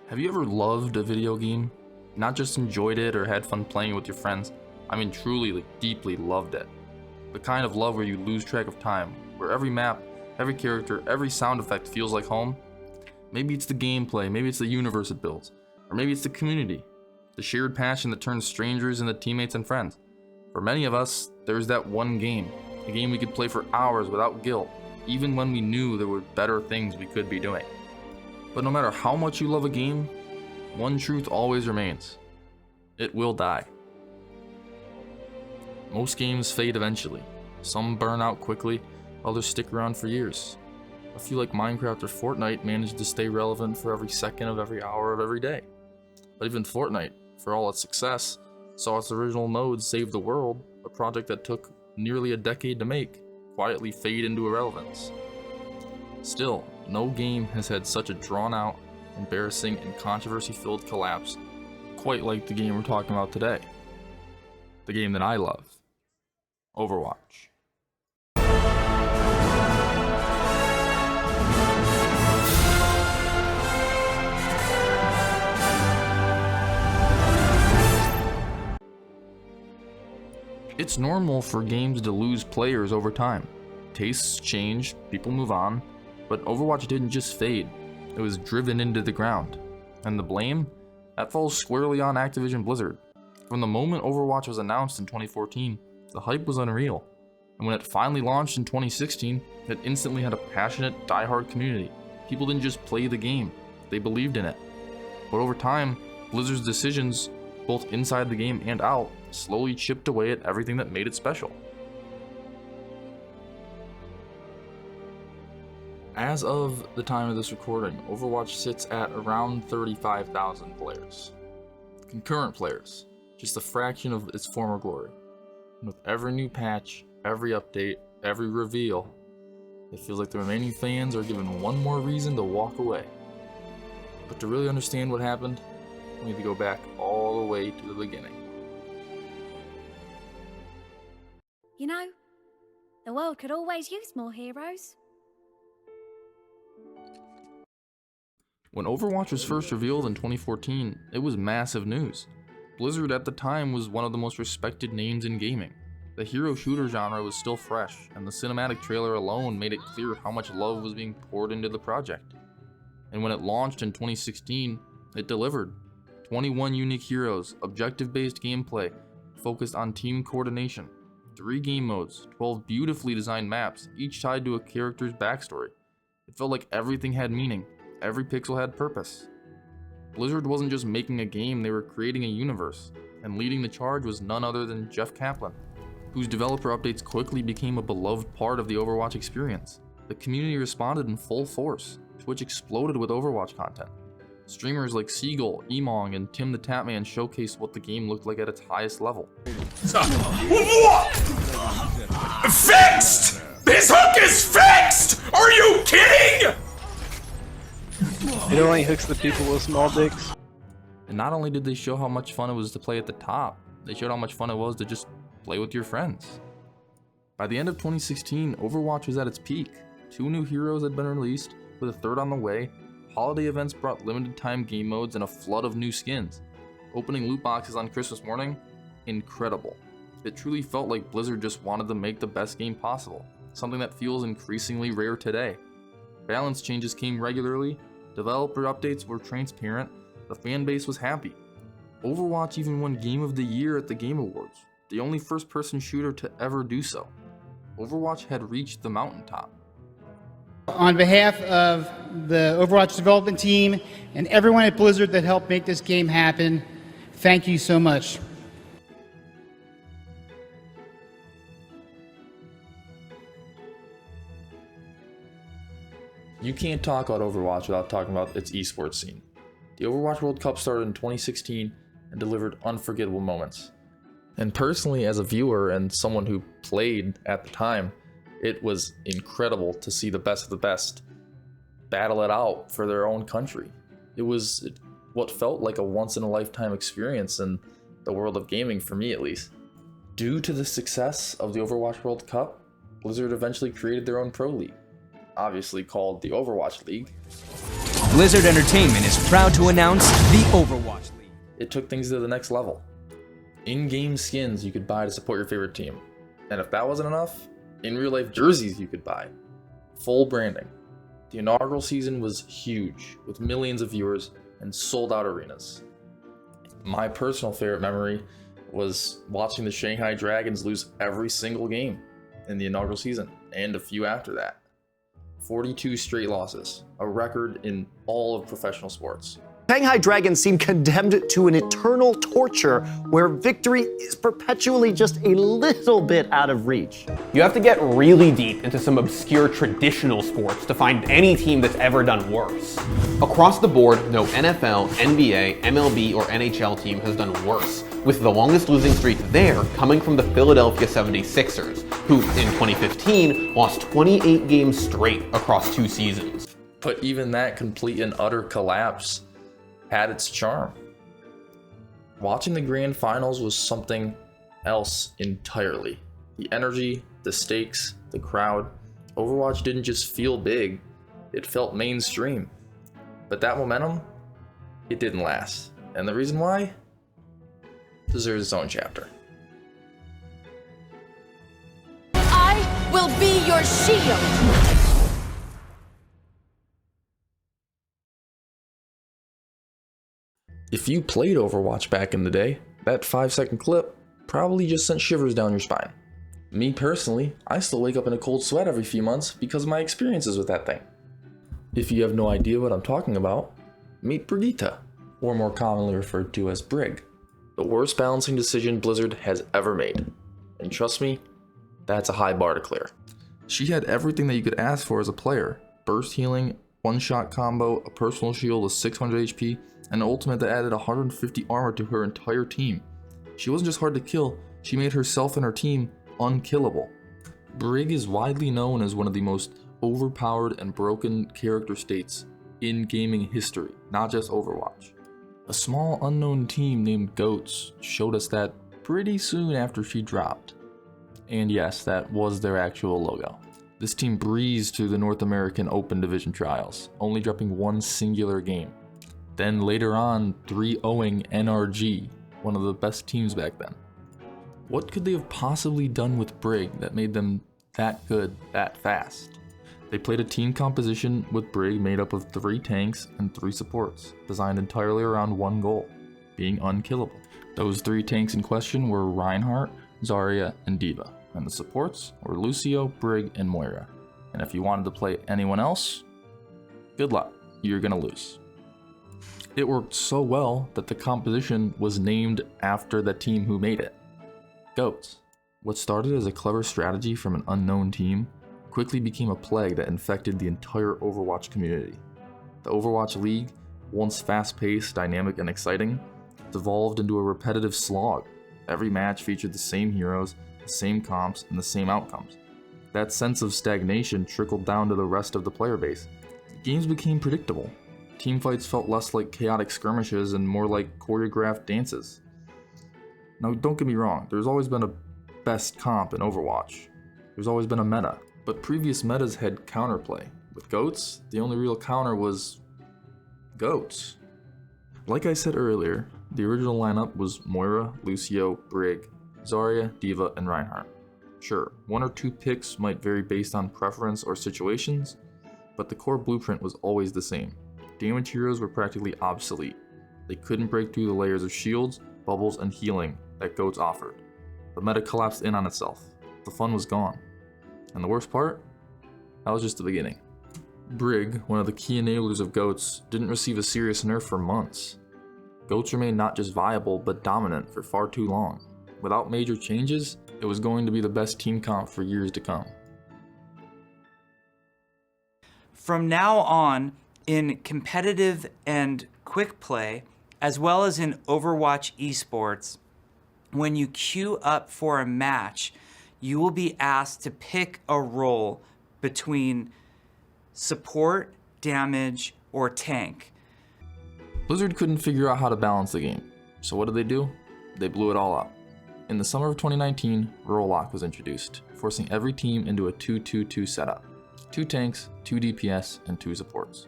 Have you ever loved a video game? Not just enjoyed it or had fun playing it with your friends. I mean truly, deeply loved it. The kind of love where you lose track of time, where every map, every character, every sound effect feels like home. Maybe it's the gameplay, maybe it's the universe it builds, or maybe it's the community, the shared passion that turns strangers into teammates and friends. For many of us, there's that one game, a game we could play for hours without guilt, even when we knew there were better things we could be doing. But no matter how much you love a game, one truth always remains. It will die. Most games fade eventually. Some burn out quickly, others stick around for years. A few like Minecraft or Fortnite manage to stay relevant for every second of every hour of every day. But even Fortnite, for all its success, saw its original mode Save the World, a project that took nearly a decade to make, quietly fade into irrelevance. Still, no game has had such a drawn-out, embarrassing, and controversy-filled collapse quite like the game we're talking about today. The game that I love. Overwatch. It's normal for games to lose players over time. Tastes change, people move on, but Overwatch didn't just fade, it was driven into the ground. And the blame? That falls squarely on Activision Blizzard. From the moment Overwatch was announced in 2014, the hype was unreal. And when it finally launched in 2016, it instantly had a passionate, die-hard community. People didn't just play the game, they believed in it. But over time, Blizzard's decisions, both inside the game and out, slowly chipped away at everything that made it special. As of the time of this recording, Overwatch sits at around 35,000 players. Concurrent players, just a fraction of its former glory. And with every new patch, every update, every reveal, it feels like the remaining fans are given one more reason to walk away. But to really understand what happened, we need to go back all the way to the beginning. You know, the world could always use more heroes. When Overwatch was first revealed in 2014, it was massive news. Blizzard at the time was one of the most respected names in gaming. The hero shooter genre was still fresh, and the cinematic trailer alone made it clear how much love was being poured into the project. And when it launched in 2016, it delivered. 21 unique heroes, objective-based gameplay, focused on team coordination, 3 game modes, 12 beautifully designed maps, each tied to a character's backstory. It felt like everything had meaning. Every pixel had purpose. Blizzard wasn't just making a game, they were creating a universe, and leading the charge was none other than Jeff Kaplan, whose developer updates quickly became a beloved part of the Overwatch experience. The community responded in full force, Twitch exploded with Overwatch content. Streamers like Seagull, Emong, and Tim the Tatman showcased what the game looked like at its highest level. What? Fixed! This hook is fixed! Are you kidding? It only hooks the people with small dicks. And not only did they show how much fun it was to play at the top, they showed how much fun it was to just play with your friends. By the end of 2016, Overwatch was at its peak. 2 new heroes had been released, with a third on the way. Holiday events brought limited time game modes and a flood of new skins. Opening loot boxes on Christmas morning? Incredible. It truly felt like Blizzard just wanted to make the best game possible, something that feels increasingly rare today. Balance changes came regularly, developer updates were transparent, the fan base was happy. Overwatch even won Game of the Year at the Game Awards, the only first-person shooter to ever do so. Overwatch had reached the mountaintop. On behalf of the Overwatch development team and everyone at Blizzard that helped make this game happen, thank you so much. You can't talk about Overwatch without talking about its esports scene. The Overwatch World Cup started in 2016 and delivered unforgettable moments. And personally, as a viewer and someone who played at the time, it was incredible to see the best of the best battle it out for their own country. It was what felt like a once-in-a-lifetime experience in the world of gaming, for me at least. Due to the success of the Overwatch World Cup, Blizzard eventually created their own pro league, obviously called the Overwatch League. Blizzard Entertainment is proud to announce the Overwatch League. It took things to the next level. In-game skins you could buy to support your favorite team. And if that wasn't enough, in real life jerseys you could buy. Full branding. The inaugural season was huge, with millions of viewers and sold out arenas. My personal favorite memory was watching the Shanghai Dragons lose every single game in the inaugural season, and a few after that. 42 straight losses, a record in all of professional sports. Shanghai Dragons seem condemned to an eternal torture where victory is perpetually just a little bit out of reach. You have to get really deep into some obscure traditional sports to find any team that's ever done worse. Across the board, no NFL, NBA, MLB, or NHL team has done worse, with the longest losing streak there coming from the Philadelphia 76ers, who in 2015 lost 28 games straight across 2 seasons. But even that complete and utter collapse had its charm. Watching the grand finals was something else entirely. The energy, the stakes, the crowd. Overwatch didn't just feel big, it felt mainstream. But that momentum, it didn't last. And the reason why deserves its own chapter. I will be your shield! If you played Overwatch back in the day, that 5-second clip probably just sent shivers down your spine. Me personally, I still wake up in a cold sweat every few months because of my experiences with that thing. If you have no idea what I'm talking about, meet Brigitte, or more commonly referred to as Brig, the worst balancing decision Blizzard has ever made. And trust me, that's a high bar to clear. She had everything that you could ask for as a player: burst healing, one-shot combo, a personal shield with 600 HP, and an ultimate that added 150 armor to her entire team. She wasn't just hard to kill, she made herself and her team unkillable. Brig is widely known as one of the most overpowered and broken character states in gaming history, not just Overwatch. A small unknown team named Goats showed us that pretty soon after she dropped. And yes, that was their actual logo. This team breezed through the North American Open Division trials, only dropping one singular game. Then later on, 3-0ing NRG, one of the best teams back then. What could they have possibly done with Brig that made them that good that fast? They played a team composition with Brig made up of 3 tanks and 3 supports, designed entirely around one goal, being unkillable. Those 3 tanks in question were Reinhardt, Zarya, and D.Va, and the supports were Lucio, Brig, and Moira. And if you wanted to play anyone else, good luck, you're gonna lose. It worked so well that the composition was named after the team who made it, Goats. What started as a clever strategy from an unknown team quickly became a plague that infected the entire Overwatch community. The Overwatch League, once fast-paced, dynamic, and exciting, devolved into a repetitive slog. Every match featured the same heroes, the same comps, and the same outcomes. That sense of stagnation trickled down to the rest of the player base. Games became predictable. Teamfights felt less like chaotic skirmishes and more like choreographed dances. Now, don't get me wrong, there's always been a best comp in Overwatch. There's always been a meta, but previous metas had counterplay. With Goats, the only real counter was Goats. Like I said earlier, the original lineup was Moira, Lucio, Brig, Zarya, D.Va, and Reinhardt. Sure, 1 or 2 picks might vary based on preference or situations, but the core blueprint was always the same. Damage heroes were practically obsolete. They couldn't break through the layers of shields, bubbles, and healing that Goats offered. The meta collapsed in on itself. The fun was gone. And the worst part? That was just the beginning. Brig, one of the key enablers of Goats, didn't receive a serious nerf for months. Goats remained not just viable, but dominant for far too long. Without major changes, it was going to be the best team comp for years to come. From now on, in competitive and quick play, as well as in Overwatch esports, when you queue up for a match, you will be asked to pick a role between support, damage, or tank. Blizzard couldn't figure out how to balance the game, so what did they do? They blew it all up. In the summer of 2019, Role Lock was introduced, forcing every team into a 2-2-2 setup. 2 tanks, 2 DPS, and 2 supports.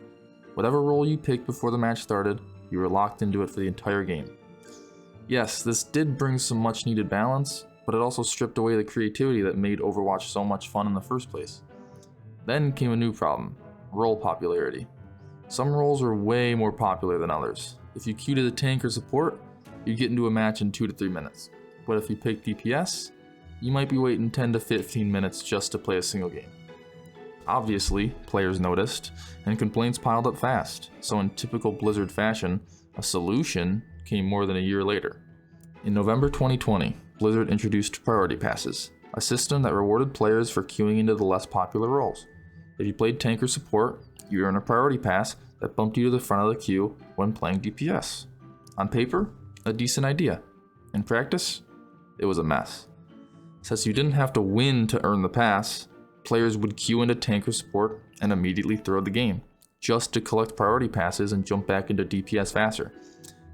Whatever role you picked before the match started, you were locked into it for the entire game. Yes, this did bring some much needed balance, but it also stripped away the creativity that made Overwatch so much fun in the first place. Then came a new problem: role popularity. Some roles are way more popular than others. If you queued as a tank or support, you'd get into a match in 2 to 3 minutes. But if you picked DPS, you might be waiting 10 to 15 minutes just to play a single game. Obviously, players noticed, and complaints piled up fast, so in typical Blizzard fashion, a solution came more than a year later. In November 2020, Blizzard introduced priority passes, a system that rewarded players for queuing into the less popular roles. If you played tank or support, you earned a priority pass that bumped you to the front of the queue when playing DPS. On paper, a decent idea. In practice, it was a mess. Since you didn't have to win to earn the pass, players would queue into tank or support and immediately throw the game, just to collect priority passes and jump back into DPS faster.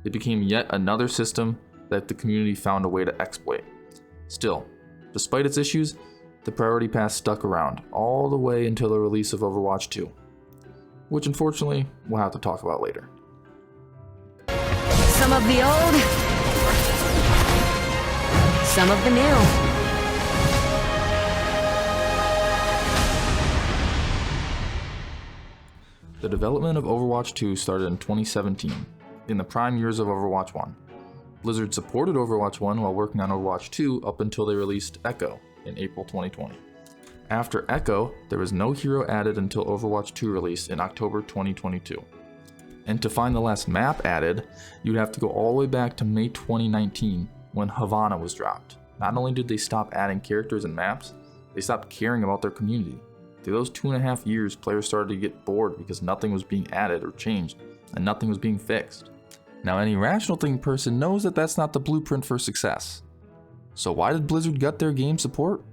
It became yet another system that the community found a way to exploit. Still, despite its issues, the priority pass stuck around all the way until the release of Overwatch 2, which unfortunately we'll have to talk about later. Some of the old, some of the new. The development of Overwatch 2 started in 2017, in the prime years of Overwatch 1. Blizzard supported Overwatch 1 while working on Overwatch 2 up until they released Echo in April 2020. After Echo, there was no hero added until Overwatch 2 released in October 2022. And to find the last map added, you'd have to go all the way back to May 2019 when Havana was dropped. Not only did they stop adding characters and maps, they stopped caring about their community. Through those 2.5 years, players started to get bored because nothing was being added or changed, and nothing was being fixed. Now, any rational thinking person knows that that's not the blueprint for success. So why did Blizzard gut their game support?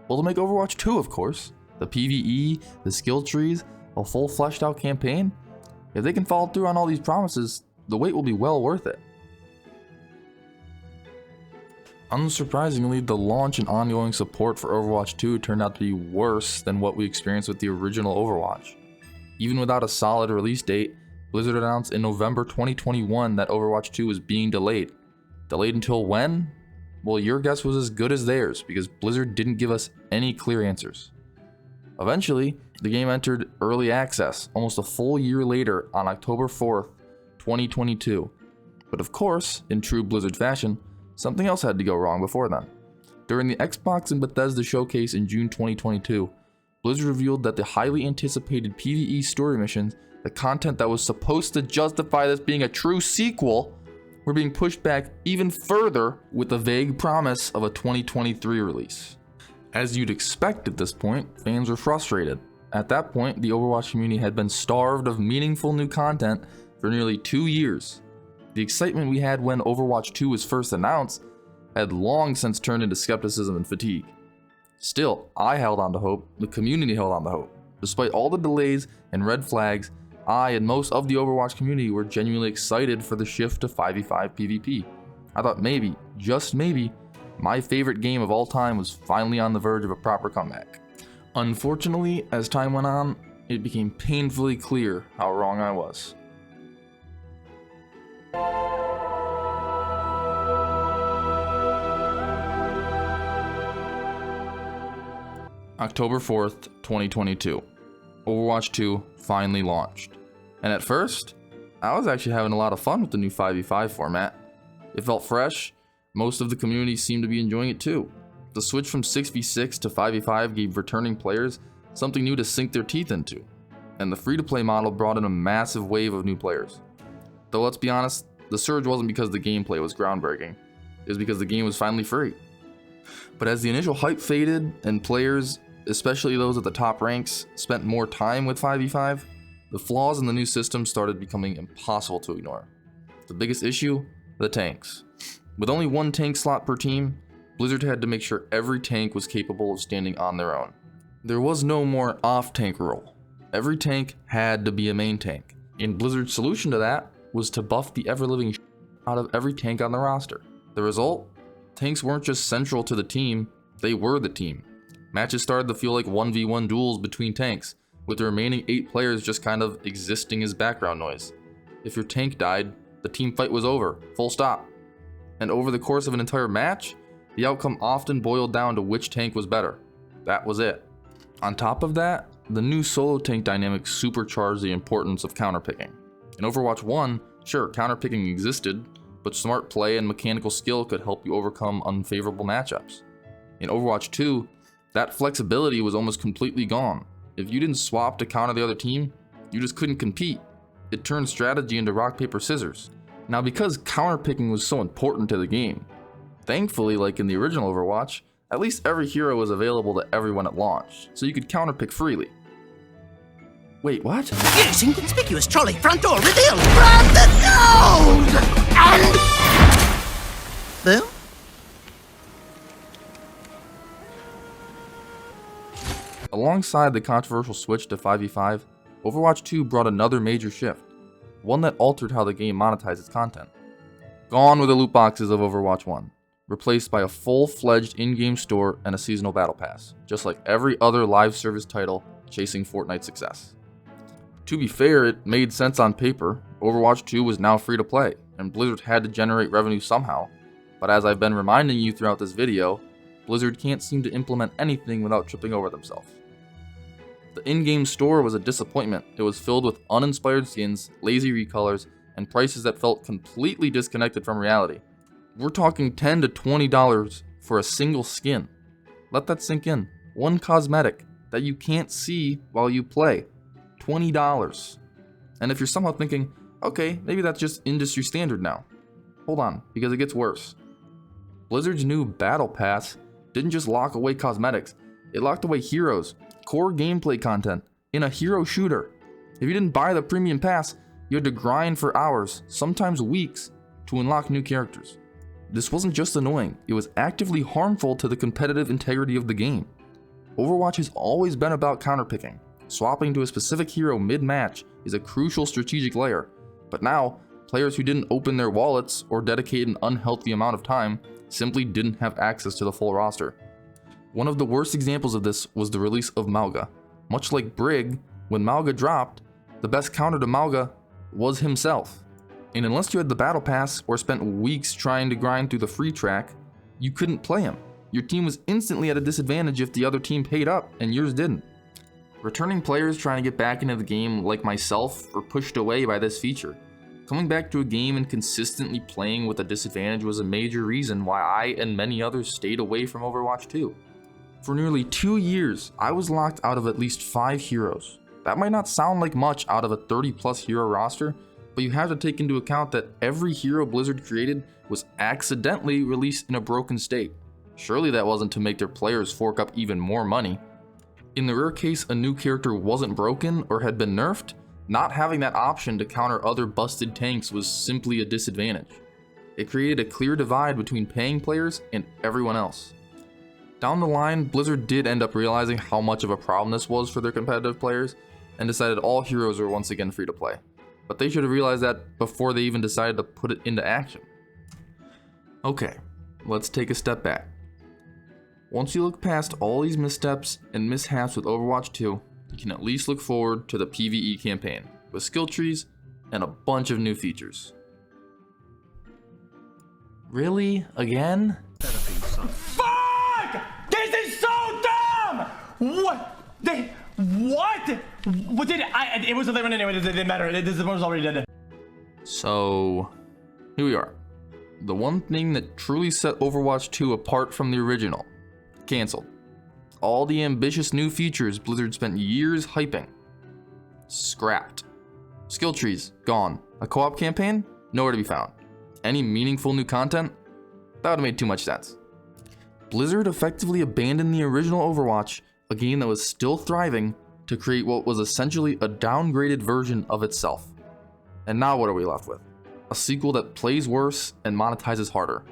Well, to make Overwatch 2, of course. The PvE, the skill trees, a full fleshed out campaign. If they can follow through on all these promises, the wait will be well worth it. Unsurprisingly, the launch and ongoing support for Overwatch 2 turned out to be worse than what we experienced with the original Overwatch. Even without a solid release date, Blizzard announced in November 2021 that Overwatch 2 was being delayed. Delayed until when? Well, your guess was as good as theirs, because Blizzard didn't give us any clear answers. Eventually, the game entered early access almost a full year later on October 4th, 2022. But of course, in true Blizzard fashion, something else had to go wrong before then. During the Xbox and Bethesda showcase in June 2022, Blizzard revealed that the highly anticipated PvE story missions, the content that was supposed to justify this being a true sequel, were being pushed back even further with the vague promise of a 2023 release. As you'd expect at this point, fans were frustrated. At that point, the Overwatch community had been starved of meaningful new content for nearly 2 years. The excitement we had when Overwatch 2 was first announced had long since turned into skepticism and fatigue. Still, I held on to hope, the community held on to hope. Despite all the delays and red flags, I and most of the Overwatch community were genuinely excited for the shift to 5v5 PvP. I thought maybe, just maybe, my favorite game of all time was finally on the verge of a proper comeback. Unfortunately, as time went on, it became painfully clear how wrong I was. October 4th, 2022. Overwatch 2 finally launched. And at first, I was actually having a lot of fun with the new 5v5 format. It felt fresh, most of the community seemed to be enjoying it too. The switch from 6v6 to 5v5 gave returning players something new to sink their teeth into, and the free-to-play model brought in a massive wave of new players. Though let's be honest, the surge wasn't because the gameplay was groundbreaking, it was because the game was finally free. But as the initial hype faded and players, especially those at the top ranks, spent more time with 5v5, the flaws in the new system started becoming impossible to ignore. The biggest issue? The tanks. With only one tank slot per team, Blizzard had to make sure every tank was capable of standing on their own. There was no more off-tank rule. Every tank had to be a main tank, and Blizzard's solution to that was to buff the ever-living out of every tank on the roster. The result? Tanks weren't just central to the team, they were the team. Matches started to feel like 1v1 duels between tanks, with the remaining 8 players just kind of existing as background noise. If your tank died, the team fight was over, full stop. And over the course of an entire match, the outcome often boiled down to which tank was better. That was it. On top of that, the new solo tank dynamic supercharged the importance of counterpicking. In Overwatch 1, sure, counterpicking existed, but smart play and mechanical skill could help you overcome unfavorable matchups. In Overwatch 2, that flexibility was almost completely gone. If you didn't swap to counter the other team, you just couldn't compete. It turned strategy into rock, paper, scissors. Now, because counterpicking was so important to the game, thankfully, like in the original Overwatch, at least every hero was available to everyone at launch, so you could counterpick freely. Wait, what? Yes, inconspicuous trolley front door revealed. Grab the gold! And... Boom? Alongside the controversial switch to 5v5, Overwatch 2 brought another major shift, one that altered how the game monetized its content. Gone were the loot boxes of Overwatch 1, replaced by a full-fledged in-game store and a seasonal battle pass, just like every other live service title chasing Fortnite's success. To be fair, it made sense on paper. Overwatch 2 was now free to play, and Blizzard had to generate revenue somehow, but as I've been reminding you throughout this video, Blizzard can't seem to implement anything without tripping over themselves. The in-game store was a disappointment. It was filled with uninspired skins, lazy recolors, and prices that felt completely disconnected from reality. We're talking $10 to $20 for a single skin. Let that sink in. One cosmetic that you can't see while you play. $20. And if you're somehow thinking, okay, maybe that's just industry standard now. Hold on, because it gets worse. Blizzard's new Battle Pass didn't just lock away cosmetics, it locked away heroes, core gameplay content, in a hero shooter. If you didn't buy the premium pass, you had to grind for hours, sometimes weeks, to unlock new characters. This wasn't just annoying, it was actively harmful to the competitive integrity of the game. Overwatch has always been about counterpicking. Swapping to a specific hero mid-match is a crucial strategic layer, but now, players who didn't open their wallets or dedicate an unhealthy amount of time simply didn't have access to the full roster. One of the worst examples of this was the release of Mauga. Much like Brig, when Mauga dropped, the best counter to Mauga was himself. And unless you had the battle pass or spent weeks trying to grind through the free track, you couldn't play him. Your team was instantly at a disadvantage if the other team paid up and yours didn't. Returning players trying to get back into the game like myself were pushed away by this feature. Coming back to a game and consistently playing with a disadvantage was a major reason why I and many others stayed away from Overwatch 2. For nearly 2 years, I was locked out of at least 5 heroes. That might not sound like much out of a 30+ hero roster, but you have to take into account that every hero Blizzard created was accidentally released in a broken state. Surely that wasn't to make their players fork up even more money. In the rare case a new character wasn't broken or had been nerfed, not having that option to counter other busted tanks was simply a disadvantage. It created a clear divide between paying players and everyone else. Down the line, Blizzard did end up realizing how much of a problem this was for their competitive players, and decided all heroes were once again free to play. But they should have realized that before they even decided to put it into action. Okay, let's take a step back. Once you look past all these missteps and mishaps with Overwatch 2, you can at least look forward to the PvE campaign, with skill trees and a bunch of new features. Really? Again? Fuck! This is so dumb! What? What? What did I? It was a limit anyway. It didn't matter. This was already dead. So, here we are. The one thing that truly set Overwatch 2 apart from the original. Cancelled. All the ambitious new features Blizzard spent years hyping. Scrapped. Skill trees, gone. A co-op campaign? Nowhere to be found. Any meaningful new content? That would have made too much sense. Blizzard effectively abandoned the original Overwatch, a game that was still thriving, to create what was essentially a downgraded version of itself. And now what are we left with? A sequel that plays worse and monetizes harder.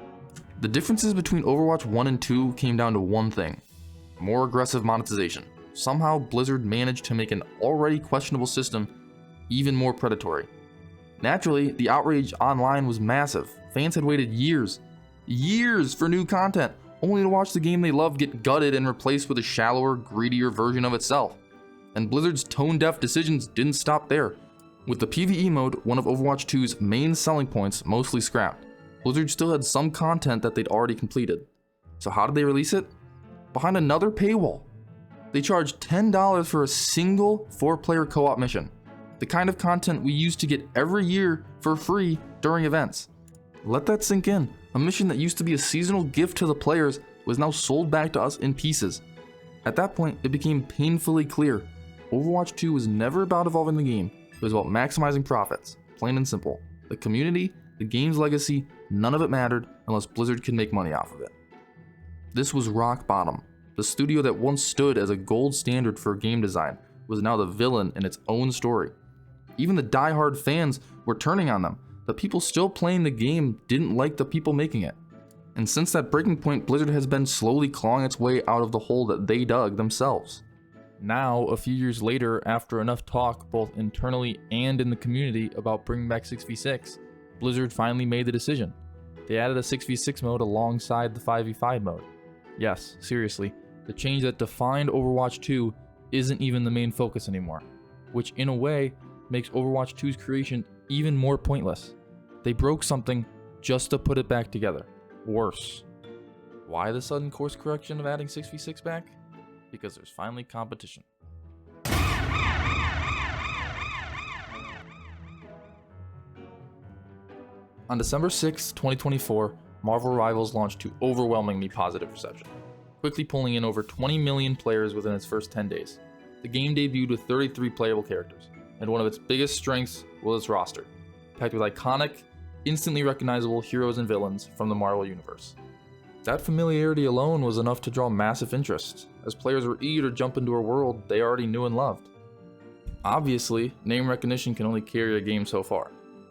The differences between Overwatch 1 and 2 came down to one thing: more aggressive monetization. Somehow Blizzard managed to make an already questionable system even more predatory. Naturally, the outrage online was massive. Fans had waited years for new content, only to watch the game they loved get gutted and replaced with a shallower, greedier version of itself. And Blizzard's tone-deaf decisions didn't stop there. With the PvE mode, one of Overwatch 2's main selling points, mostly scrapped, Blizzard still had some content that they'd already completed. So how did they release it? Behind another paywall. They charged $10 for a single 4-player co-op mission, the kind of content we used to get every year for free during events. Let that sink in. A mission that used to be a seasonal gift to the players was now sold back to us in pieces. At that point, it became painfully clear. Overwatch 2 was never about evolving the game. It was about maximizing profits, plain and simple. The community, the game's legacy, none of it mattered unless Blizzard could make money off of it. This was rock bottom. The studio that once stood as a gold standard for game design was now the villain in its own story. Even the die-hard fans were turning on them. The people still playing the game didn't like the people making it. And since that breaking point, Blizzard has been slowly clawing its way out of the hole that they dug themselves. Now, a few years later, after enough talk both internally and in the community about bringing back 6v6, Blizzard finally made the decision. They added a 6v6 mode alongside the 5v5 mode. Yes, seriously, the change that defined Overwatch 2 isn't even the main focus anymore, which in a way makes Overwatch 2's creation even more pointless. They broke something just to put it back together. Worse. Why the sudden course correction of adding 6v6 back? Because there's finally competition. On December 6, 2024, Marvel Rivals launched to overwhelmingly positive reception, quickly pulling in over 20 million players within its first 10 days. The game debuted with 33 playable characters, and one of its biggest strengths was its roster, packed with iconic, instantly recognizable heroes and villains from the Marvel Universe. That familiarity alone was enough to draw massive interest, as players were eager to jump into a world they already knew and loved. Obviously, name recognition can only carry a game so far.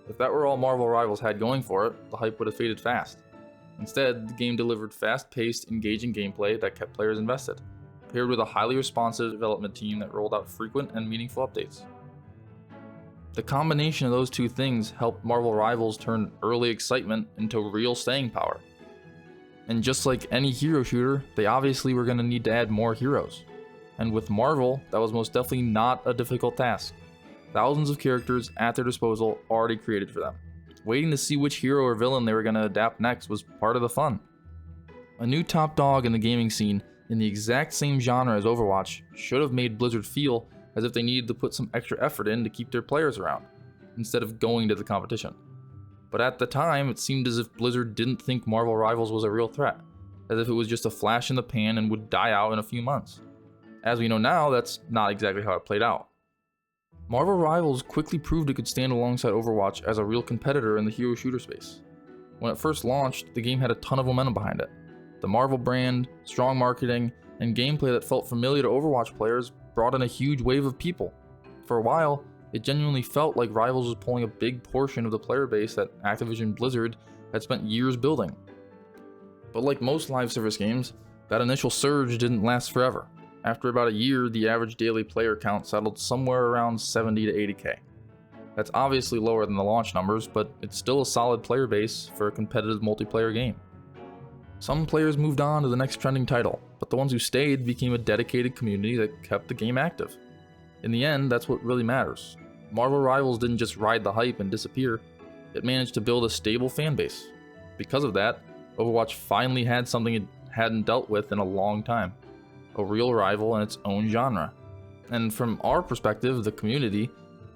If that were all Marvel Rivals had going for it, the hype would have faded fast. Instead, the game delivered fast-paced, engaging gameplay that kept players invested, paired with a highly responsive development team that rolled out frequent and meaningful updates. The combination of those two things helped Marvel Rivals turn early excitement into real staying power. And just like any hero shooter, they obviously were going to need to add more heroes. And with Marvel, that was most definitely not a difficult task. Thousands of characters at their disposal already created for them. Waiting to see which hero or villain they were going to adapt next was part of the fun. A new top dog in the gaming scene in the exact same genre as Overwatch should have made Blizzard feel as if they needed to put some extra effort in to keep their players around, instead of going to the competition. But at the time, it seemed as if Blizzard didn't think Marvel Rivals was a real threat, as if it was just a flash in the pan and would die out in a few months. As we know now, that's not exactly how it played out. Marvel Rivals quickly proved it could stand alongside Overwatch as a real competitor in the hero shooter space. When it first launched, the game had a ton of momentum behind it. The Marvel brand, strong marketing, and gameplay that felt familiar to Overwatch players brought in a huge wave of people. For a while, it genuinely felt like Rivals was pulling a big portion of the player base that Activision Blizzard had spent years building. But like most live service games, that initial surge didn't last forever. After about a year, the average daily player count settled somewhere around 70 to 80k. That's obviously lower than the launch numbers, but it's still a solid player base for a competitive multiplayer game. Some players moved on to the next trending title, but the ones who stayed became a dedicated community that kept the game active. In the end, that's what really matters. Marvel Rivals didn't just ride the hype and disappear, it managed to build a stable fan base. Because of that, Overwatch finally had something it hadn't dealt with in a long time. A real rival in its own genre. And from our perspective, the community,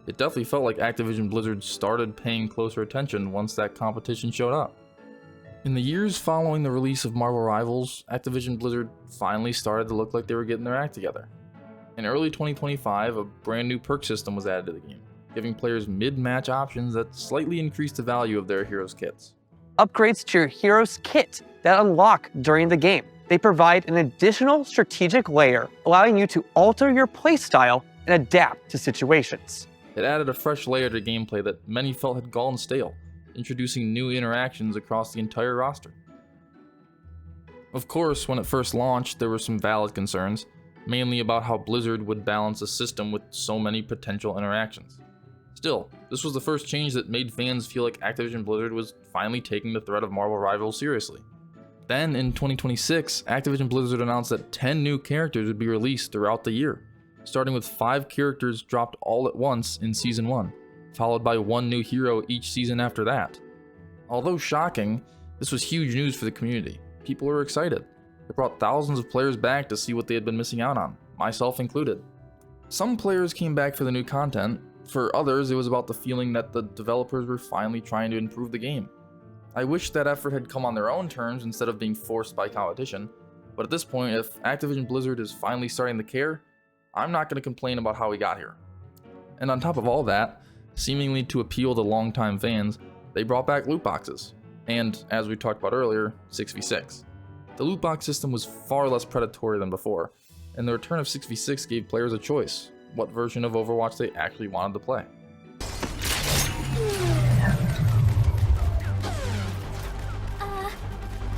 it definitely felt like Activision Blizzard started paying closer attention once that competition showed up. In the years following the release of Marvel Rivals, Activision Blizzard finally started to look like they were getting their act together. In early 2025, a brand new perk system was added to the game, giving players mid-match options that slightly increased the value of their heroes' kits. Upgrades to your hero's kit that unlock during the game. They provide an additional strategic layer, allowing you to alter your playstyle and adapt to situations. It added a fresh layer to gameplay that many felt had gone stale, introducing new interactions across the entire roster. Of course, when it first launched, there were some valid concerns, mainly about how Blizzard would balance a system with so many potential interactions. Still, this was the first change that made fans feel like Activision Blizzard was finally taking the threat of Marvel Rivals seriously. Then, in 2026, Activision Blizzard announced that 10 new characters would be released throughout the year. starting with 5 characters dropped all at once in Season 1, followed by 1 new hero each season after that. Although shocking, this was huge news for the community. People were excited. It brought thousands of players back to see what they had been missing out on, myself included. Some players came back for the new content. For others, it was about the feeling that the developers were finally trying to improve the game. I wish that effort had come on their own terms instead of being forced by competition, but at this point, if Activision Blizzard is finally starting to care, I'm not going to complain about how we got here. And on top of all that, seemingly to appeal to longtime fans, they brought back loot boxes, and, as we talked about earlier, 6v6. The loot box system was far less predatory than before, and the return of 6v6 gave players a choice, what version of Overwatch they actually wanted to play.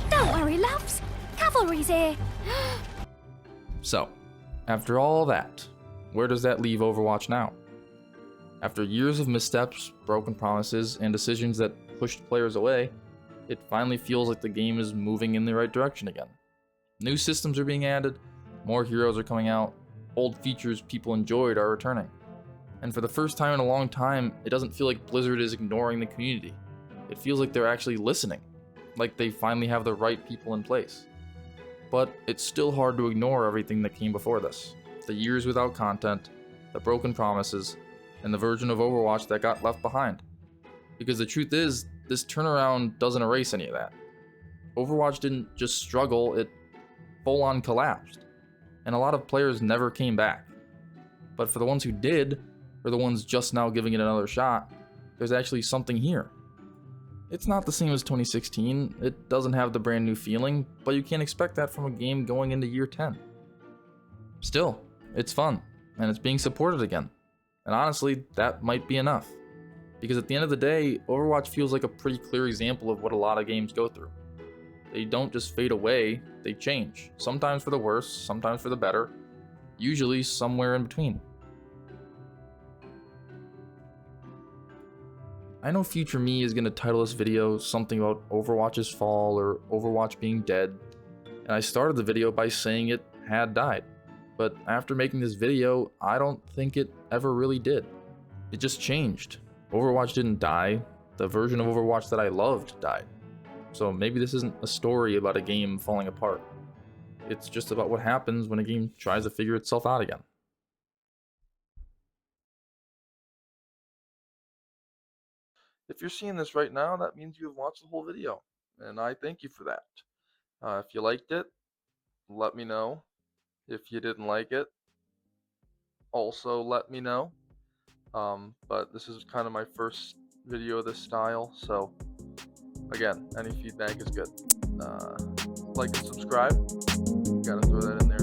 Don't worry, loves. Cavalry's here. So, after all that, where does that leave Overwatch now? After years of missteps, broken promises, and decisions that pushed players away, it finally feels like the game is moving in the right direction again. New systems are being added, more heroes are coming out, old features people enjoyed are returning. And for the first time in a long time, it doesn't feel like Blizzard is ignoring the community. It feels like they're actually listening, like they finally have the right people in place. But it's still hard to ignore everything that came before this. The years without content, the broken promises, and the version of Overwatch that got left behind. Because the truth is, this turnaround doesn't erase any of that. Overwatch didn't just struggle, it full-on collapsed. And a lot of players never came back. But for the ones who did, or the ones just now giving it another shot, there's actually something here. It's not the same as 2016, it doesn't have the brand new feeling, but you can't expect that from a game going into year 10. Still, it's fun, and it's being supported again. And honestly, that might be enough. Because at the end of the day, Overwatch feels like a pretty clear example of what a lot of games go through. They don't just fade away, they change. Sometimes for the worse, sometimes for the better, usually somewhere in between. I know future me is going to title this video something about Overwatch's fall or Overwatch being dead, and I started the video by saying it had died. But after making this video, I don't think it ever really did. It just changed. Overwatch didn't die. The version of Overwatch that I loved died. So maybe this isn't a story about a game falling apart. It's just about what happens when a game tries to figure itself out again. If you're seeing this right now, that means you have watched the whole video, and I thank you for that. If you liked it, let me know. If you didn't like it, also let me know. But this is kind of my first video of this style, so again, any feedback is good. Like and subscribe, gotta throw that in there.